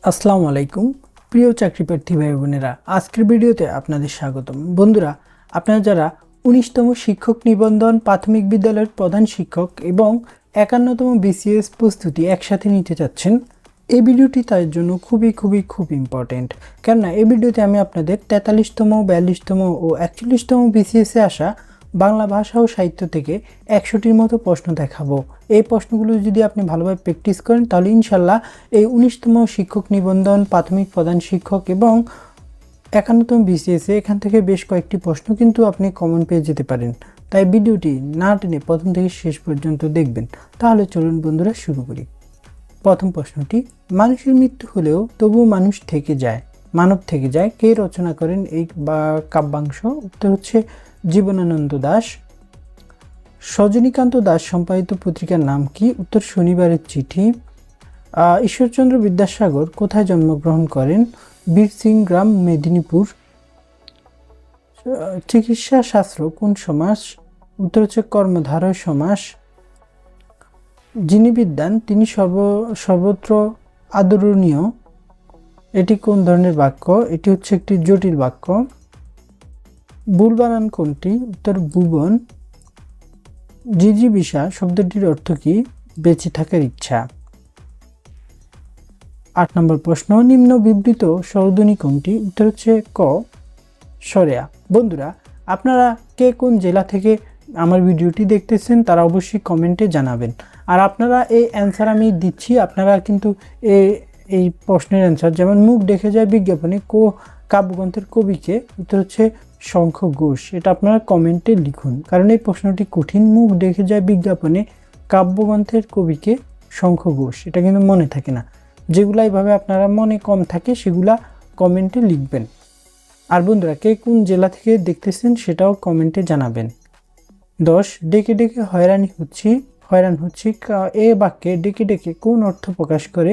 আসসালামু আলাইকুম প্রিয় চাকরি প্রার্থী ভাই বোনেরা, আজকের ভিডিওতে আপনাদের স্বাগতম। বন্ধুরা, আপনারা যারা 19তম শিক্ষক নিবন্ধন প্রাথমিক বিদ্যালয়ের প্রধান শিক্ষক এবং 51তম বিসিএস প্রস্তুতি একসাথে নিতে চাচ্ছেন, এই ভিডিওটি তার জন্য খুব ইম্পর্টেন্ট। কেননা এই ভিডিওতে আমি আপনাদের 43তম 42তম ও 41তম বিসিএসে আসা বাংলা ভাষা ও সাহিত্য থেকে 100টির মতো প্রশ্ন দেখাবো। এই প্রশ্নগুলো যদি আপনি ভালোভাবে প্র্যাকটিস করেন তাহলে ইনশাল্লাহ এই 19তম শিক্ষক নিবন্ধন প্রাথমিক প্রধান শিক্ষক এবং 51তম বিসিএসে এখান থেকে বেশ কয়েকটি প্রশ্ন কিন্তু আপনি কমন পেয়ে যেতে পারেন। তাই ভিডিওটি না টেনে প্রথম থেকে শেষ পর্যন্ত দেখবেন। তাহলে চলুন বন্ধুরা শুরু করি। প্রথম প্রশ্নটি, মানুষের মৃত্যু হলেও তবুও মানুষ থেকে যায়, মানব থেকে যায়, কে রচনা করেন এই কাব্যাংশ? উত্তর হচ্ছে জীবনানন্দ দাশ। সজনীকান্ত দাশ সম্পাদিত পত্রিকার নাম কি? উত্তর শনিবারের চিঠি। ঈশ্বরচন্দ্র বিদ্যাসাগর কোথায় জন্মগ্রহণ করেন? বীরসিং গ্রাম, মেদিনীপুর। চিকিৎসা শাস্ত্র কোন সমাস? উত্তর হচ্ছে কর্মধারয় সমাস। যিনি বিদ্বান তিনি সর্বত্র আদরণীয়, এটি কোন ধরনের বাক্য? এটি হচ্ছে একটি জটিল বাক্য। ভুল বানান কোনটি? উত্তর ভুবন। জিজিবিষা শব্দটির অর্থ কি? বেঁচে থাকার ইচ্ছা। 8 নম্বর প্রশ্ন, নিম্ন বিবৃত স্বরধ্বনি কোনটি? উত্তর হচ্ছে ক, সরেয়া। বন্ধুরা, আপনারা কে কোন জেলা থেকে আমার ভিডিওটি দেখতেছেন তারা অবশ্যই কমেন্টে জানাবেন। আর আপনারা এই অ্যান্সার আমি দিচ্ছি, আপনারা কিন্তু এই প্রশ্নের অ্যান্সার, যেমন মুখ দেখে যায় বিজ্ঞাপনে কাব্যগ্রন্থের কবিকে? উত্তর হচ্ছে শঙ্খ ঘোষ। এটা আপনারা কমেন্টে লিখুন, কারণ এই প্রশ্নটি কঠিন। মুখ দেখে যায় বিজ্ঞাপনে কাব্যগ্রন্থের কবিকে? শঙ্খ ঘোষ। এটা কিন্তু মনে থাকে না। যেগুলা এইভাবে আপনারা মনে কম থাকে সেগুলা কমেন্টে লিখবেন। আর বন্ধুরা, কে কোন জেলা থেকে দেখতেছেন সেটাও কমেন্টে জানাবেন। 10, ডেকে ডেকে হয়রান হচ্ছি এ বাক্যে ডেকে ডেকে কোন অর্থ প্রকাশ করে?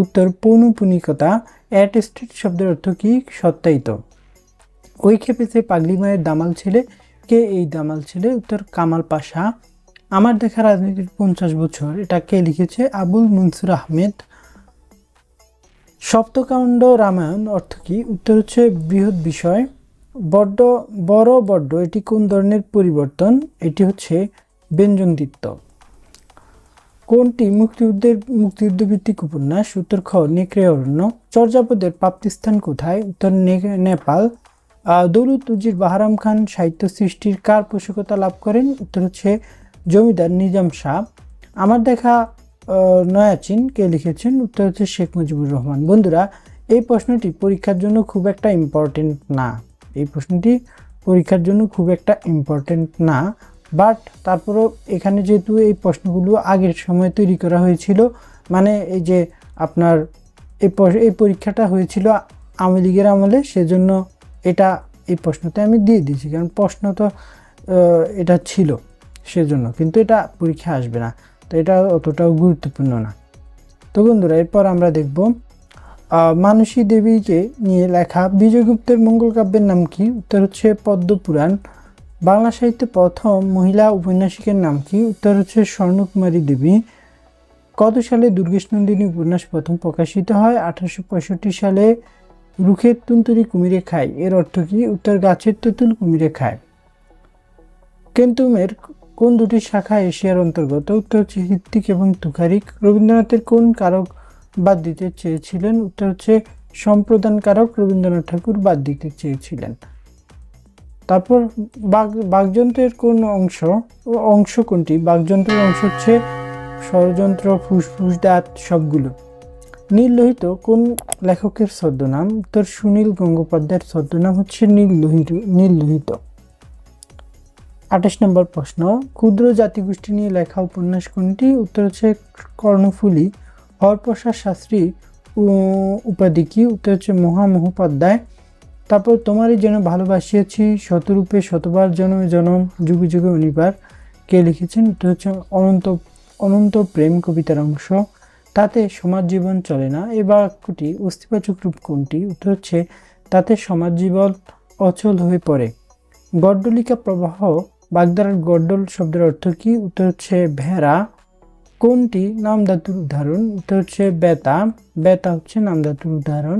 উত্তর পৌনপুনিকতা। অ্যাটেস্টেড শব্দের অর্থ কি? সত্যায়িত। ওই খেপেছে পাগলি মায়ের দামাল ছেলে, কে এই দামাল ছেলে? উত্তর কামাল পাশা। আমার দেখা রাজনীতির 50 বছর, এটা কে লিখেছে? আবুল মনসুর আহমেদ। সপ্তকাণ্ড রামায়ণ অর্থ কি? উত্তর হচ্ছে বৃহৎ বিষয়। বড় এটি কোন ধরনের পরিবর্তন? এটি হচ্ছে ব্যঞ্জনদিত্য। কোনটি মুক্তিযুদ্ধ ভিত্তিক উপন্যাস? উত্তর খ, নেকড়ে অরণ্য। চর্যাপদের প্রাপ্তিস্থান কোথায়? উত্তর নেপাল। দৌলত উজির বাহারাম খান সাহিত্য সৃষ্টির কার পোষকতা লাভ করেন? উত্তর হচ্ছে জমিদার নিজাম শাহ। আমার দেখা নয়াচিন কে লিখেছেন? উত্তর হচ্ছে শেখ মুজিবুর রহমান। বন্ধুরা, এই প্রশ্নটি পরীক্ষার জন্য খুব একটা ইম্পর্টেন্ট না, বাট তারপরও এখানে যেহেতু এই প্রশ্নগুলো আগের সময় তৈরি করা হয়েছিল, মানে এই যে আপনার এই পরীক্ষাটা হয়েছিল আওয়ামী লীগের আমলে, সেজন্য এই প্রশ্নতে আমি দিয়ে দিয়েছি, কারণ প্রশ্ন তো এটা ছিল সেজন্য, কিন্তু এটা পরীক্ষা আসবে না, তো এটা অতটাও গুরুত্বপূর্ণ না। তো বন্ধুরা, এরপর আমরা দেখব মানসী দেবীকে নিয়ে লেখা বিজয়গুপ্তের মঙ্গল কাব্যের নাম কি? উত্তর হচ্ছে পদ্মপুরাণ। বাংলা সাহিত্যে প্রথম মহিলা উপন্যাসিকের নাম কি? উত্তর হচ্ছে স্বর্ণকুমারী দেবী। কত সালে দুর্গেশ নন্দিনী উপন্যাস প্রথম প্রকাশিত হয়? 1865 সালে। রুখের তুনতুরি কুমিরে খায় এর অর্থ কি? উত্তর গাছের তেঁতুল কুমিরে খায়। কেন্তুমের কোন দুটি শাখা এশিয়ার অন্তর্গত? উত্তর হচ্ছে হিত্তিক এবং তুখারিক। রবীন্দ্রনাথের কোন কারক বাদ দিতে চেয়েছিলেন? উত্তর হচ্ছে সম্প্রদান কারক রবীন্দ্রনাথ ঠাকুর বাদ দিতে চেয়েছিলেন। তারপর বাকযন্ত্রের কোন অংশ কোনটি? বাকযন্ত্রের অংশ হচ্ছে স্বরযন্ত্র, ফুসফুস, দাঁত সবগুলো। নীল লোহিত কোন লেখকের ছদ্মনাম? উত্তর সুনীল গঙ্গোপাধ্যায়ের ছদ্মনাম হচ্ছে নীল লোহিত। 28 নম্বর প্রশ্ন, ক্ষুদ্র জাতিগোষ্ঠী নিয়ে লেখা উপন্যাস কোনটি? উত্তর হচ্ছে কর্ণফুলী। হরপ্রসাদ শাস্ত্রী উপাধি কি? উত্তর হচ্ছে মহামহোপাধ্যায়। তারপর তোমারই যেন ভালোবাসিয়েছি শতরূপে শতবার জনমে জনম যুগে যুগে অনিবার, কে লিখেছেন? উত্তর হচ্ছে অনন্ত প্রেম কবিতার অংশ। তাতে সমাজ জীবন চলে না এই বাক্যটি অস্তিবাচক রূপ কোনটি? উত্তর হচ্ছে তাতে সমাজ জীবন অচল হয়ে পড়ে। গড্ডলিকা প্রবাহ বাগধারার গড্ডল শব্দের অর্থ কি? উত্তর হচ্ছে ভেড়া। কোনটি নামধাতুর উদাহরণ? উত্তর হচ্ছে বেতা। বেতা হচ্ছে নামধাতুর উদাহরণ।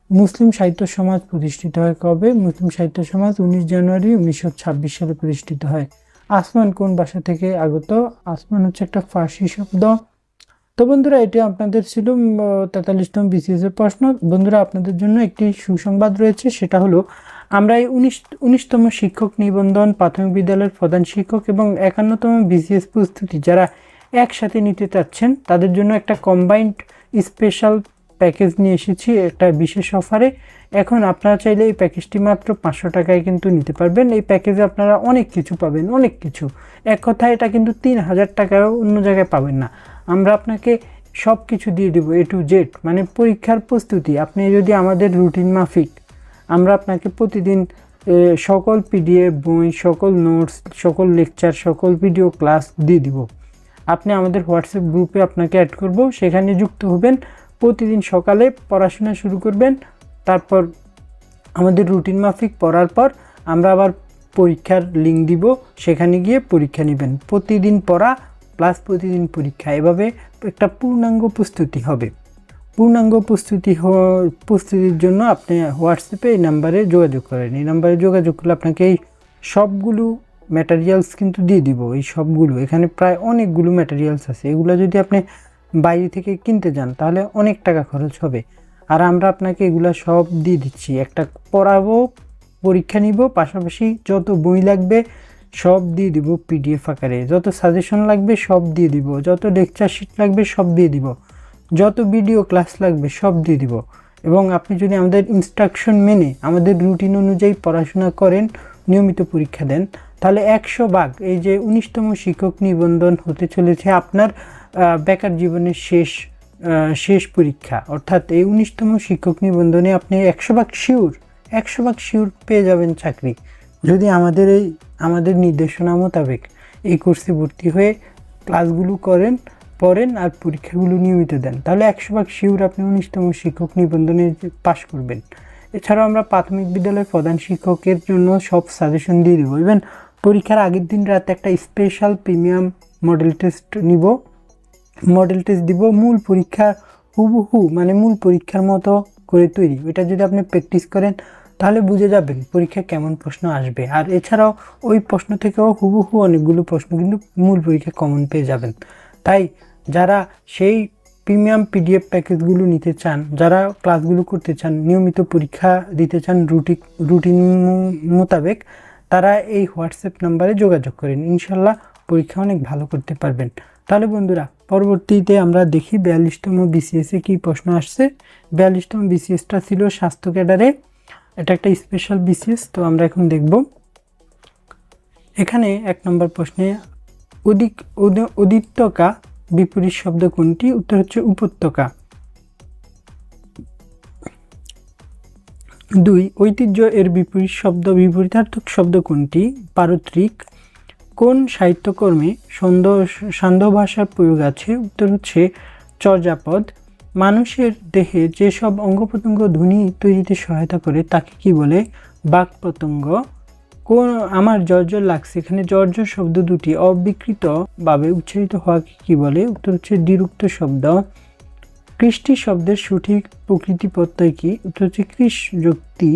মুসলিম সাহিত্য সমাজ প্রতিষ্ঠিত হয় কবে? মুসলিম সাহিত্য সমাজ 19 জানুয়ারি 1926 সালে প্রতিষ্ঠিত হয়। আসমান কোন ভাষা থেকে আগত? আসমান হচ্ছে একটা ফার্সি শব্দ। তো বন্ধুরা, এটি আপনাদের ছিল 43তম BCS এর প্রশ্ন। বন্ধুরা, আপনাদের জন্য একটি সুসংবাদ রয়েছে, সেটা হলো আমরা এই 19তম শিক্ষক নিবন্ধন, প্রাথমিক বিদ্যালয়ের প্রধান শিক্ষক এবং 51তম BCS প্রস্তুতি যারা একসাথে নিতে চাচ্ছেন তাদের জন্য একটা কম্বাইন্ড স্পেশাল প্যাকেজ নিয়ে এসেছি একটা বিশেষ অফারে। এখন আপনারা চাইলে এই প্যাকেজটি মাত্র 500 টাকায় কিন্তু নিতে পারবেন। এই প্যাকেজে আপনারা অনেক কিছু পাবেন, অনেক কিছু। এক কথায় এটা কিন্তু 3000 টাকাও অন্য জায়গায় পাবেন না। আমরা আপনাকে সব কিছু দিয়ে দেবো, A to Z, মানে পরীক্ষার প্রস্তুতি। আপনি যদি আমাদের রুটিন মাফিক, আমরা আপনাকে প্রতিদিন সকল PDF বই, সকল নোটস, সকল লেকচার, সকল ভিডিও ক্লাস দিয়ে দিব। আপনি আমাদের হোয়াটসঅ্যাপ গ্রুপে আপনাকে অ্যাড করব, সেখানে যুক্ত হবেন। প্রতিদিন সকালে পড়াশোনা শুরু করবেন, তারপর আমাদের রুটিন মাফিক পড়ার পর আমরা আবার পরীক্ষার লিঙ্ক দিব, সেখানে গিয়ে পরীক্ষা নেবেন। প্রতিদিন পড়া প্লাস প্রতিদিন পরীক্ষা, এভাবে একটা পূর্ণাঙ্গ প্রস্তুতি হবে। পূর্ণাঙ্গ প্রস্তুতির জন্য আপনি হোয়াটসঅ্যাপে এই নাম্বারে যোগাযোগ করেন। এই নাম্বারে যোগাযোগ করলে আপনাকে এই সবগুলো ম্যাটেরিয়ালস কিন্তু দিয়ে দিব। এই সবগুলো, এখানে প্রায় অনেকগুলো ম্যাটেরিয়ালস আছে। এগুলো যদি আপনি বাইরে থেকে কিনতে যান তাহলে অনেক টাকা খরচ হবে, আর আমরা আপনাকে এগুলো সব দিয়ে দিচ্ছি। একটা পড়াবো, পরীক্ষা নিব, পাশাপাশি যত বই লাগবে সব দিয়ে দিব PDF আকারে, যত সাজেশন লাগবে সব দিয়ে দিব, যত লেকচার শিট লাগবে সব দিয়ে দিব, যত ভিডিও ক্লাস লাগবে সব দিয়ে দিব। এবং আপনি যদি আমাদের ইনস্ট্রাকশন মেনে আমাদের রুটিন অনুযায়ী পড়াশোনা করেন, নিয়মিত পরীক্ষা দেন, তাহলে 100 ভাগ এই যে 19তম শিক্ষক নিবন্ধন হতে চলেছে আপনার বেকার জীবনের শেষ পরীক্ষা। অর্থাৎ এই 19তম শিক্ষক নিবন্ধনে আপনি 100 ভাগ শিওর পেয়ে যাবেন চাকরি, যদি আমাদের নির্দেশনা মোতাবেক এই কোর্সে ভর্তি হয়ে ক্লাসগুলো পড়েন আর পরীক্ষাগুলো নিয়মিত দেন। তাহলে 100 ভাগ শিওর আপনি 19তম শিক্ষক নিবন্ধনে পাশ করবেন। এছাড়াও আমরা প্রাথমিক বিদ্যালয়ের প্রধান শিক্ষকের জন্য সব সাজেশন দিয়ে দেবো। ইভেন পরীক্ষার আগের দিন রাতে একটা স্পেশাল প্রিমিয়াম মডেল টেস্ট নিব, মডেল টেস্ট দিব মূল পরীক্ষার হুবহু, মানে মূল পরীক্ষার মতো করে তৈরি। ওইটা যদি আপনি প্র্যাকটিস করেন তাহলে বুঝে যাবেন পরীক্ষা কেমন প্রশ্ন আসবে। আর এছাড়াও ওই প্রশ্ন থেকেও হুবহু অনেকগুলো প্রশ্ন কিন্তু মূল পরীক্ষা কমন পেয়ে যাবেন। তাই যারা সেই প্রিমিয়াম PDF প্যাকেজগুলো নিতে চান, যারা ক্লাসগুলো করতে চান, নিয়মিত পরীক্ষা দিতে চান রুটিন মোতাবেক, তারা এই হোয়াটসঅ্যাপ নাম্বারে যোগাযোগ করেন। ইনশাল্লাহ পরীক্ষা অনেক ভালো করতে পারবেন। তাহলে বন্ধুরা, পরবর্তীতে আমরা দেখি 42তম BCS কী প্রশ্ন আসছে। 42তম BCSটা ছিল স্বাস্থ্য ক্যাডারে, এটা একটা স্পেশাল BCS। তো আমরা এখন দেখব এখানে 1 নম্বর প্রশ্নে উদিত্যকা বিপরীত শব্দ কোনটি? উত্তর হচ্ছে উপত্যকা। 2 ঐতিহ্য এর বিপরীতার্থক শব্দ কোনটি? পারত্রিক। কোন সাহিত্যকর্মে সান্ধ্য ভাষার প্রয়োগ আছে? উত্তর হচ্ছে চর্যাপদ। মানুষের দেহে যেসব অঙ্গ প্রত্যঙ্গ ধ্বনি তৈরিতে সহায়তা করে তাকে কি বলে? বাক প্রত্যঙ্গ। আমার জর্জর লাগছে, এখানে জর্জর শব্দ দুটি অবিকৃতভাবে উচ্চারিত হওয়াকে কি বলে? উত্তর হচ্ছে দ্বিরুক্ত শব্দ। কৃষ্টি শব্দের সঠিক প্রকৃতি প্রত্যয় কি? উত্তর হচ্ছে কৃষযুক্তি।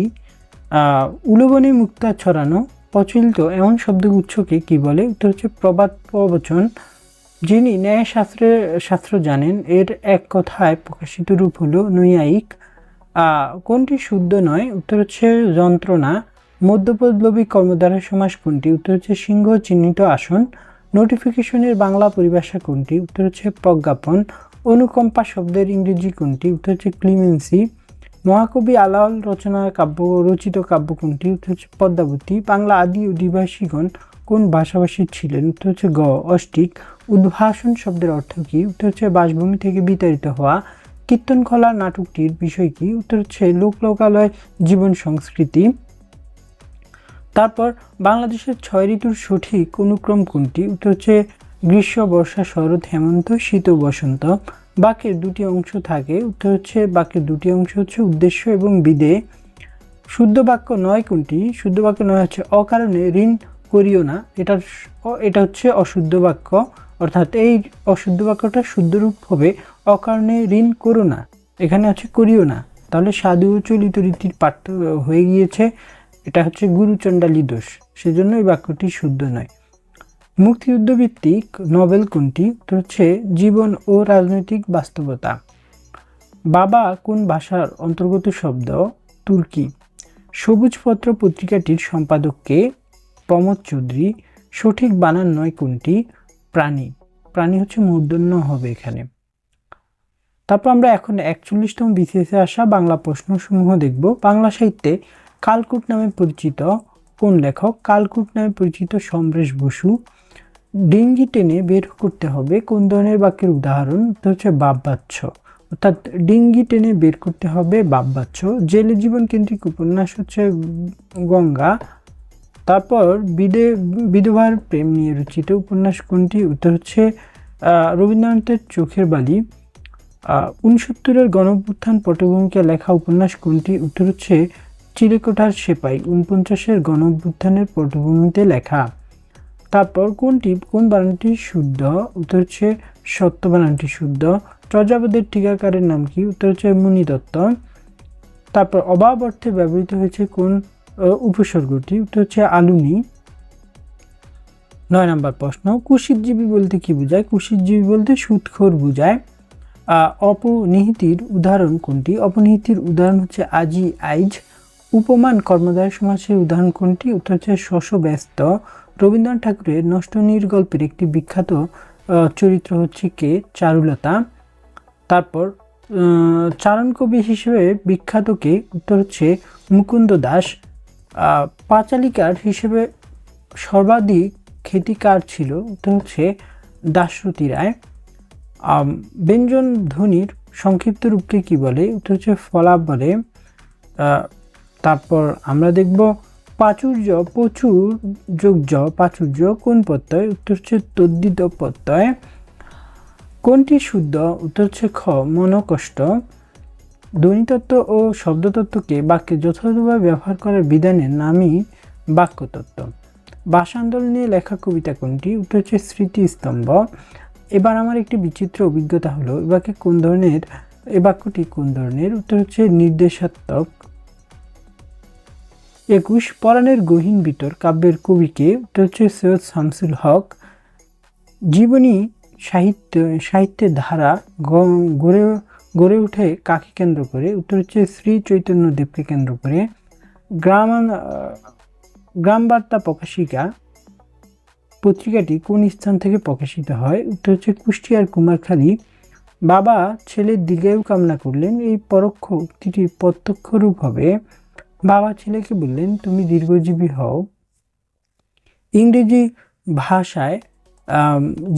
উলবনে মুক্তা ছড়ানো প্রচলিত এমন শব্দগুচ্ছকে কি বলে? উত্তর হচ্ছে প্রবাদ প্রবচন। যিনি ন্যায়শাস্ত্র জানেন এর এক কথায় প্রকাশিত রূপ হলো নৈয়ায়িক। কোনটি শুদ্ধ নয়? উত্তর হচ্ছে যন্ত্রণা। মধ্যপদলোভী কর্মদ্বারা সমাস কোনটি? উত্তর হচ্ছে সিংহ চিহ্নিত আসন। নোটিফিকেশনের বাংলা পরিভাষা কোনটি? উত্তর হচ্ছে প্রজ্ঞাপন। অনুকম্পা শব্দের ইংরেজি কোনটি? উত্তর হচ্ছে ক্লিমেন্সি। মহাকবি আলাওল রচিত কাব্য কোনটি? উত্তর হচ্ছে পদ্মাবতী। বাংলা আদি অধিবাসীগণ কোন ভাষাভাষী ছিলেন? উত্তর হচ্ছে অষ্টিক। উদ্ভাসন শব্দের অর্থ কি? উত্তর হচ্ছে বাসভূমি থেকে বিতাড়িত হওয়া। কীর্তনখোলা নাটকটির বিষয় কি? উত্তর হচ্ছে লোকালয় জীবন সংস্কৃতি। তারপর বাংলাদেশের 6 ঋতুর সঠিক অনুক্রম কোনটি? উত্তর হচ্ছে গ্রীষ্ম, বর্ষা, শরৎ, হেমন্ত, শীত, বসন্ত। বাক্যের 2টি অংশ থাকে, উত্তর হচ্ছে বাক্যের 2টি অংশ হচ্ছে উদ্দেশ্য এবং বিধেয়। শুদ্ধ বাক্য নয় কোনটি? শুদ্ধ বাক্য নয় হচ্ছে অকারণে ঋণ করিও না, এটা হচ্ছে অশুদ্ধ বাক্য। অর্থাৎ এই অশুদ্ধ বাক্যটা শুদ্ধ রূপ হবে অকারণে ঋণ করো না, এখানে আছে করিও না, তাহলে সাধু ও চলিত রীতির পাঠ্য হয়ে গিয়েছে, এটা হচ্ছে গুরুচণ্ডালী দোষ, সেজন্য এই বাক্যটি শুদ্ধ নয়। মুক্তিযুদ্ধ ভিত্তিক নভেল কোনটি? তো হচ্ছে জীবন ও রাজনৈতিক বাস্তবতা। বাবা কোন ভাষার অন্তর্গত শব্দ? তুর্কি। সবুজপত্র পত্রিকাটির সম্পাদককে? প্রমোদ চৌধুরী। সঠিক বানান নয় কোনটি? প্রাণী। প্রাণী হচ্ছে মূর্ধন্য হবে এখানে। তারপর আমরা এখন 41তম বিসিএসে আসা বাংলা প্রশ্নসমূহ দেখব। বাংলা সাহিত্যে কালকূট নামে পরিচিত কোন লেখক? কালকূট নামে পরিচিত সমরেশ বসু। ডিঙ্গি টেনে বের করতে হবে কোন ধরনের বাক্যের উদাহরণ? তো হচ্ছে বাব্যাচ্ছ, অর্থাৎ ডিঙ্গি টেনে বের করতে হবে বাব্যাচ্ছ। জেলে জীবন কেন্দ্রিক উপন্যাস হচ্ছে গঙ্গা। তারপর বিধবার প্রেম নিয়ে রচিত উপন্যাস কোনটি? উত্তর হচ্ছে রবীন্দ্রনাথের চোখের বালি। 69-এর গণঅভ্যুত্থান পটভূমিকা লেখা উপন্যাস কোনটি? উত্তর হচ্ছে চিলেকোঠার সেপাই, 49-এর গণঅভ্যুত্থানের পটভূমিতে লেখা। তারপর কোন বানানটি শুদ্ধ? উত্তর হচ্ছে সত্য বানানটি শুদ্ধ। চর্যাপদের টিকাকারের নাম কি? উত্তর হচ্ছে মুনি দত্ত। তারপর অভাব অর্থে ব্যবহৃত হয়েছে কোন উপসর্গটি? উত্তর হচ্ছে আলুনি। 9 নম্বর প্রশ্ন, কুশিতজীবী বলতে কি বোঝায়? কুশিতজীবী বলতে সুদখোর বোঝায়। অপনিহিতির উদাহরণ কোনটি? অপনিহিতির উদাহরণ হচ্ছে আজি, আইজ। উপমান কর্মধারয় সমাসের উদাহরণ কোনটি? উত্তর হচ্ছে শশ ব্যস্ত। রবীন্দ্রনাথ ঠাকুরের নষ্টনীড় গল্পের একটি বিখ্যাত চরিত্র হচ্ছে কে? চারুলতা। তারপর চারণ কবি হিসেবে বিখ্যাত কে? উত্তর হচ্ছে মুকুন্দ দাস। পাঁচালিকার হিসেবে সর্বাধিক খ্যাতিকার ছিল? উত্তর হচ্ছে দাশরথী রায়। ব্যঞ্জন ধ্বনির সংক্ষিপ্ত রূপকে কি বলে? উত্তর হচ্ছে ফলাপ বলে। তারপর আমরা দেখব প্রাচুর্য, প্রচুর যোগ জ, প্রাচুর্য কোন প্রত্যয়? উত্তর হচ্ছে তদ্ধিত প্রত্যয়। কোনটি শুদ্ধ? উত্তর হচ্ছে খ, মনোকষ্ট। ধ্বনিতত্ত্ব ও শব্দতত্ত্বকে বাক্যে যথাযথভাবে ব্যবহার করার বিধানের নামই বাক্যতত্ত্ব। ভাষা আন্দোলন নিয়ে লেখা কবিতা কোনটি? উত্তর হচ্ছে স্মৃতিস্তম্ভ। এবার আমার একটি বিচিত্র অভিজ্ঞতা হলো, এ বাক্যটি কোন ধরনের? উত্তর হচ্ছে নির্দেশাত্মক। 21 পরাণের গহীন ভিতর কাব্যের কবিকে? উত্তর হচ্ছে সৈয়দ শামসুল হক। জীবনী সাহিত্যের ধারা গড়ে ওঠে কাকে কেন্দ্র করে? উত্তর হচ্ছে শ্রী চৈতন্যদেবকে কেন্দ্র করে। গ্রামবার্তা প্রকাশিকা পত্রিকাটি কোন স্থান থেকে প্রকাশিত হয়? উত্তর হচ্ছে কুষ্টিয়ার কুমারখালী। বাবা ছেলের দীর্ঘায়ু কামনা করলেন, এই পরোক্ষ উক্তিটির প্রত্যক্ষ রূপ হবে বাবা ছেলেকে বললেন তুমি দীর্ঘজীবী হও। ইংরেজি ভাষায়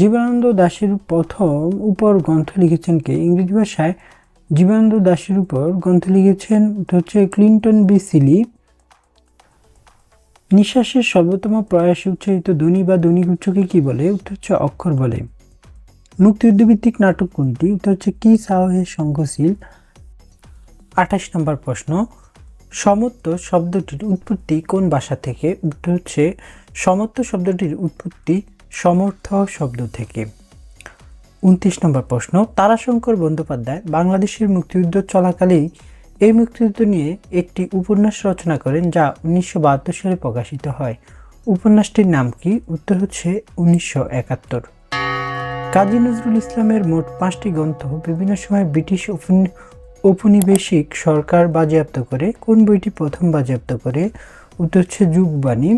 জীবনানন্দ দাশের প্রথম উপর গ্রন্থ লিখেছেন কে? ইংরেজি ভাষায় জীবনানন্দ দাশের উপর গ্রন্থ লিখেছেন হচ্ছে ক্লিন্টন বি সিলি। নিঃশ্বাসের সর্বোত্তম প্রয়াসে উচ্চারিত ধ্বনি বা ধ্বনিগুচ্ছকে কি বলে? উত্তর হচ্ছে অক্ষর বলে। মুক্তিযুদ্ধ ভিত্তিক নাটক কোনটি? উত্তর হচ্ছে কি সাহসে সংঘশীল। 28 নম্বর প্রশ্ন, সমত্ব শব্দটির উৎপত্তি কোন ভাষা থেকে? উত্তর হচ্ছে সমত্ব শব্দটির উৎপত্তি সমর্থ শব্দ থেকে। 29 নম্বর প্রশ্ন, তারাশঙ্কর বন্দ্যোপাধ্যায় বাংলাদেশের মুক্তিযুদ্ধ চলাকালেই এই মুক্তিযুদ্ধ নিয়ে একটি উপন্যাস রচনা করেন যা 1972 সালে প্রকাশিত হয়। উপন্যাসটির নাম কি? উত্তর হচ্ছে 1971। কাজী নজরুল ইসলামের মোট 5টি গ্রন্থ বিভিন্ন সময় ব্রিটিশ ঔপনিবেশিক সরকার বাজেয়াপ্ত করে। কোন বইটি প্রথম বাজেয়াপ্ত করে? উত্তর হচ্ছে যুগবাণী।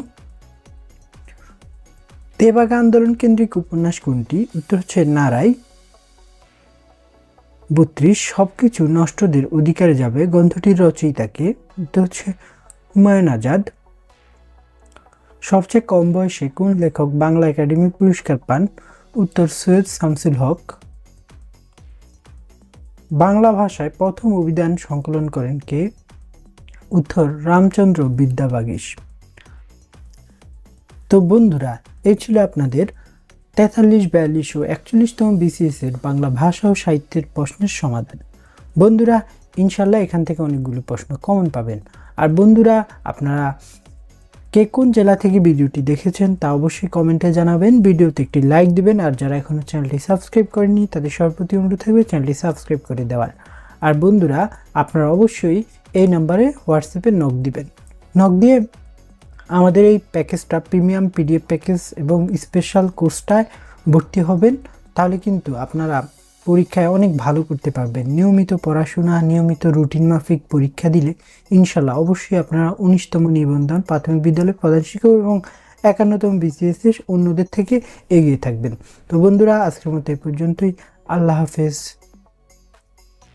তেভাগা আন্দোলন কেন্দ্রিক উপন্যাস কোনটি? উত্তর হচ্ছে নারাই। 32 সবকিছু নষ্টদের অধিকারে যাবে গ্রন্থটির রচয়িতাকে? উত্তর হচ্ছে হুমায়ুন আজাদ। সবচেয়ে কম বয়সে কোন লেখক বাংলা একাডেমি পুরস্কার পান? উত্তর সৈয়দ শামসুল হক। বাংলা ভাষায় প্রথম অভিধান সংকলন করেন কে? উত্তর রামচন্দ্র বিদ্যাবাগীশ। তো বন্ধুরা, এই ছিল আপনাদের 43, 42 ও 41তম বিসিএস এর বাংলা ভাষা ও সাহিত্যের প্রশ্নের সমাধান। বন্ধুরা, ইনশাল্লাহ এখান থেকে অনেকগুলো প্রশ্ন কমন পাবেন। আর বন্ধুরা, আপনারা কে কোন জেলা থেকে ভিডিওটি দেখেছেন তা অবশ্যই কমেন্টে জানাবেন। ভিডিওতে একটি লাইক দিবেন, আর যারা এখনও চ্যানেলটি সাবস্ক্রাইব করেনি তাদের সর্বপ্রতি অনুরোধ থাকবে চ্যানেলটি সাবস্ক্রাইব করে দেওয়ার। আর বন্ধুরা, আপনারা অবশ্যই এই নাম্বারে হোয়াটসঅ্যাপে নক দিবেন। নক দিয়ে আমাদের এই প্যাকেজটা প্রিমিয়াম পিডিএফ প্যাকেজ এবং স্পেশাল কোর্সটায় ভর্তি হবেন। তাহলে কিন্তু আপনারা পরীক্ষায় অনেক ভালো করতে পারবেন। নিয়মিত পড়াশোনা, নিয়মিত রুটিন মাফিক পরীক্ষা দিলে ইনশাল্লাহ অবশ্যই আপনারা 19তম নিবন্ধন প্রাথমিক বিদ্যালয়ের প্রধান শিক্ষক এবং 51তম বিসিএস অন্যদের থেকে এগিয়ে থাকবেন। তো বন্ধুরা, আজকের মতো এই পর্যন্তই। আল্লাহ হাফেজ।